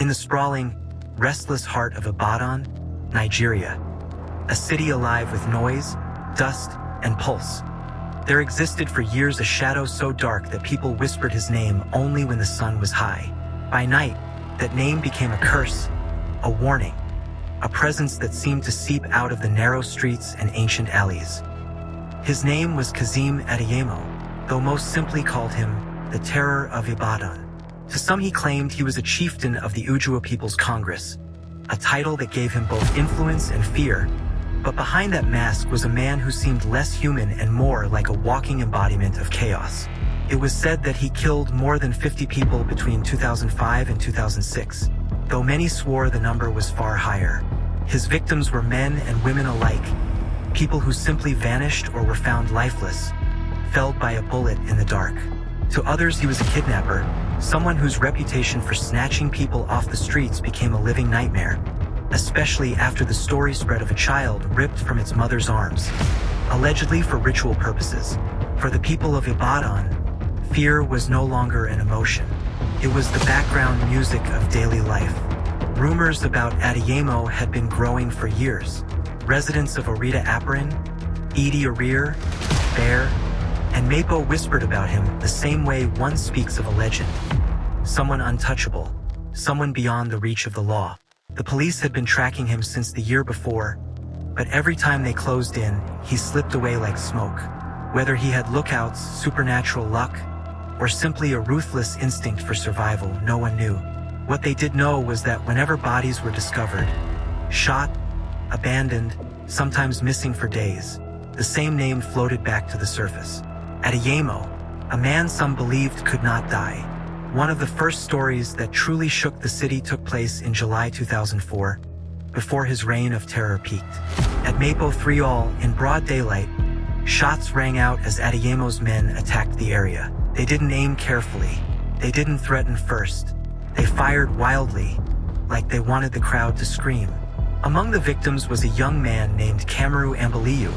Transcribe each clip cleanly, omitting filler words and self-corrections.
In the sprawling, restless heart of Ibadan, Nigeria, a city alive with noise, dust, and pulse, there existed for years a shadow so dark that people whispered his name only when the sun was high. By night, that name became a curse, a warning, a presence that seemed to seep out of the narrow streets and ancient alleys. His name was Kazim Adeyemo, though most simply called him the Terror of Ibadan. To some he claimed he was a chieftain of the Ujua People's Congress, a title that gave him both influence and fear, but behind that mask was a man who seemed less human and more like a walking embodiment of chaos. It was said that he killed more than 50 people between 2005 and 2006, though many swore the number was far higher. His victims were men and women alike, people who simply vanished or were found lifeless, felled by a bullet in the dark. To others he was a kidnapper, someone whose reputation for snatching people off the streets became a living nightmare, especially after the story spread of a child ripped from its mother's arms, allegedly for ritual purposes. For the people of Ibadan, fear was no longer an emotion. It was the background music of daily life. Rumors about Adeyemo had been growing for years. Residents of Orita Apirin, Idi Arir, Bear, and Mapo whispered about him the same way one speaks of a legend. Someone untouchable, someone beyond the reach of the law. The police had been tracking him since the year before, but every time they closed in, he slipped away like smoke. Whether he had lookouts, supernatural luck, or simply a ruthless instinct for survival, no one knew. What they did know was that whenever bodies were discovered, shot, abandoned, sometimes missing for days, the same name floated back to the surface. Adeyemo, a man some believed could not die. One of the first stories that truly shook the city took place in July 2004, before his reign of terror peaked. At Mapo 3 All, in broad daylight, shots rang out as Adeyemo's men attacked the area. They didn't aim carefully. They didn't threaten first. They fired wildly, like they wanted the crowd to scream. Among the victims was a young man named Cameru Ambaliyu,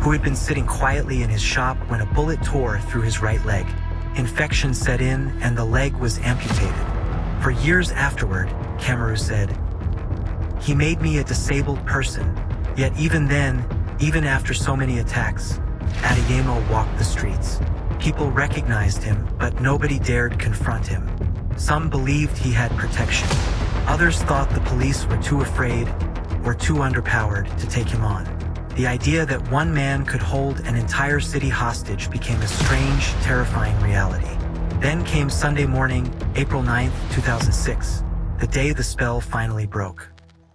who had been sitting quietly in his shop when a bullet tore through his right leg. Infection set in and the leg was amputated. For years afterward, Cameru said, "He made me a disabled person, yet even then, even after so many attacks, Adeyemo walked the streets. People recognized him, but nobody dared confront him. Some believed he had protection. Others thought the police were too afraid or too underpowered to take him on. The idea that one man could hold an entire city hostage became a strange, terrifying reality. Then came Sunday morning, April 9, 2006, the day the spell finally broke.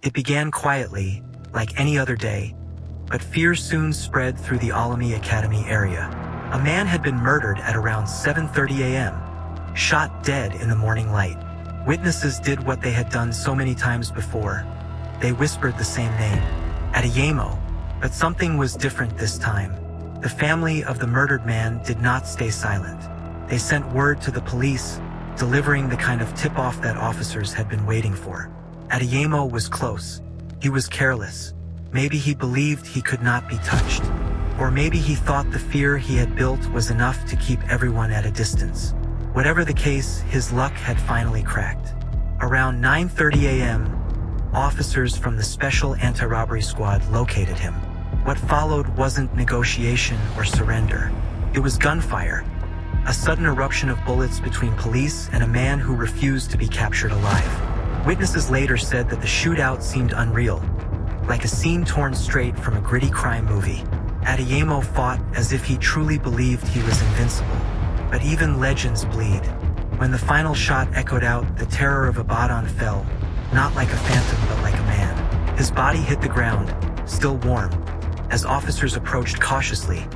It began quietly, like any other day, but fear soon spread through the Alami Academy area. A man had been murdered at around 7:30 a.m., shot dead in the morning light. Witnesses did what they had done so many times before. They whispered the same name, Adeyemo. But something was different this time. The family of the murdered man did not stay silent. They sent word to the police, delivering the kind of tip-off that officers had been waiting for. Adeyemo was close. He was careless. Maybe he believed he could not be touched. Or maybe he thought the fear he had built was enough to keep everyone at a distance. Whatever the case, his luck had finally cracked. Around 9:30 a.m., officers from the Special Anti-Robbery Squad located him. What followed wasn't negotiation or surrender. It was gunfire. A sudden eruption of bullets between police and a man who refused to be captured alive. Witnesses later said that the shootout seemed unreal, like a scene torn straight from a gritty crime movie. Adeyemo fought as if he truly believed he was invincible. But even legends bleed. When the final shot echoed out, the terror of Ibadan fell, not like a phantom but like a man. His body hit the ground, still warm, as officers approached cautiously,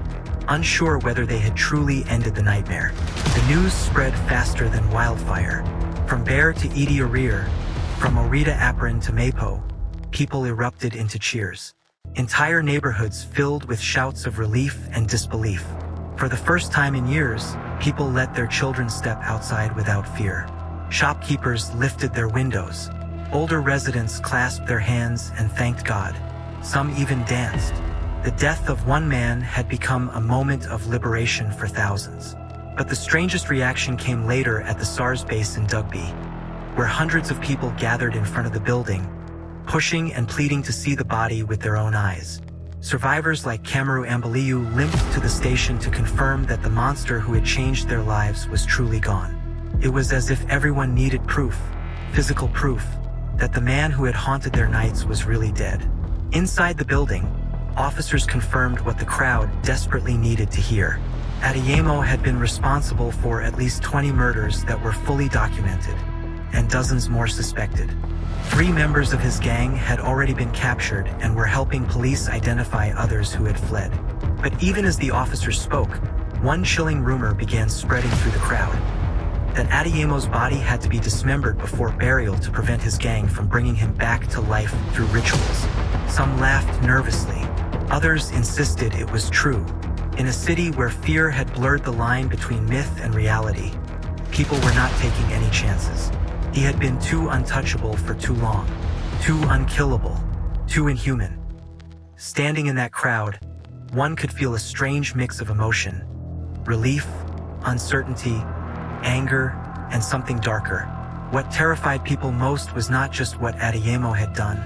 unsure whether they had truly ended the nightmare. The news spread faster than wildfire. From Bear to Idi Arir, from Orita Apirin to Mapo, people erupted into cheers. Entire neighborhoods filled with shouts of relief and disbelief. For the first time in years, people let their children step outside without fear. Shopkeepers lifted their windows. Older residents clasped their hands and thanked God. Some even danced. The death of one man had become a moment of liberation for thousands. But the strangest reaction came later at the SARS base in Dugby. where hundreds of people gathered in front of the building, pushing and pleading to see the body with their own eyes. Survivors like Kamaru Ambaliu limped to the station to confirm that the monster who had changed their lives was truly gone. It was as if everyone needed proof, physical proof, that the man who had haunted their nights was really dead. Inside the building, officers confirmed what the crowd desperately needed to hear. Adeyemo had been responsible for at least 20 murders that were fully documented, and dozens more suspected. 3 members of his gang had already been captured and were helping police identify others who had fled. But even as the officers spoke, one chilling rumor began spreading through the crowd: that Adeyemo's body had to be dismembered before burial to prevent his gang from bringing him back to life through rituals. Some laughed nervously. Others insisted it was true. In a city where fear had blurred the line between myth and reality, people were not taking any chances. He had been too untouchable for too long, too unkillable, too inhuman. Standing in that crowd, one could feel a strange mix of emotion: relief, uncertainty, anger, and something darker. What terrified people most was not just what Adeyemo had done,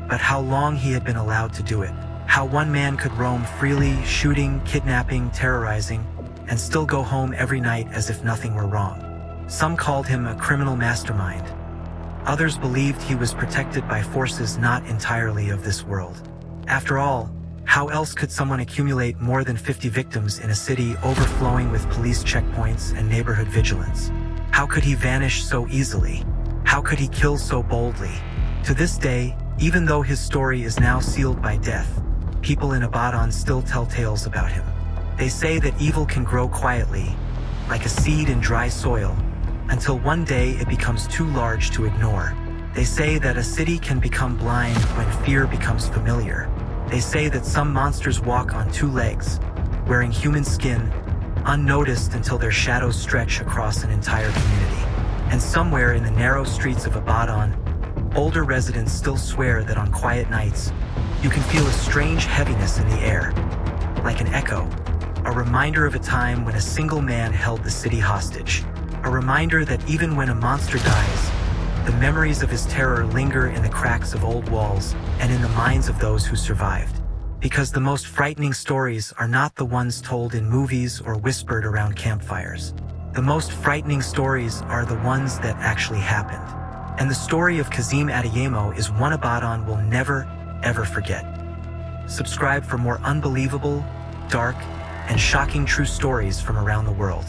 but how long he had been allowed to do it. How one man could roam freely, shooting, kidnapping, terrorizing, and still go home every night as if nothing were wrong. Some called him a criminal mastermind. Others believed he was protected by forces not entirely of this world. After all, how else could someone accumulate more than 50 victims in a city overflowing with police checkpoints and neighborhood vigilance? How could he vanish so easily? How could he kill so boldly? To this day, even though his story is now sealed by death, people in Ibadan still tell tales about him. They say that evil can grow quietly, like a seed in dry soil, until one day it becomes too large to ignore. They say that a city can become blind when fear becomes familiar. They say that some monsters walk on 2 legs, wearing human skin, unnoticed until their shadows stretch across an entire community. And somewhere in the narrow streets of Ibadan, older residents still swear that on quiet nights, you can feel a strange heaviness in the air, like an echo, a reminder of a time when a single man held the city hostage, a reminder that even when a monster dies, the memories of his terror linger in the cracks of old walls and in the minds of those who survived. Because the most frightening stories are not the ones told in movies or whispered around campfires. The most frightening stories are the ones that actually happened. And the story of Kazim Adeyemo is one Ibadan will never, ever forget. Subscribe for more unbelievable, dark, and shocking true stories from around the world.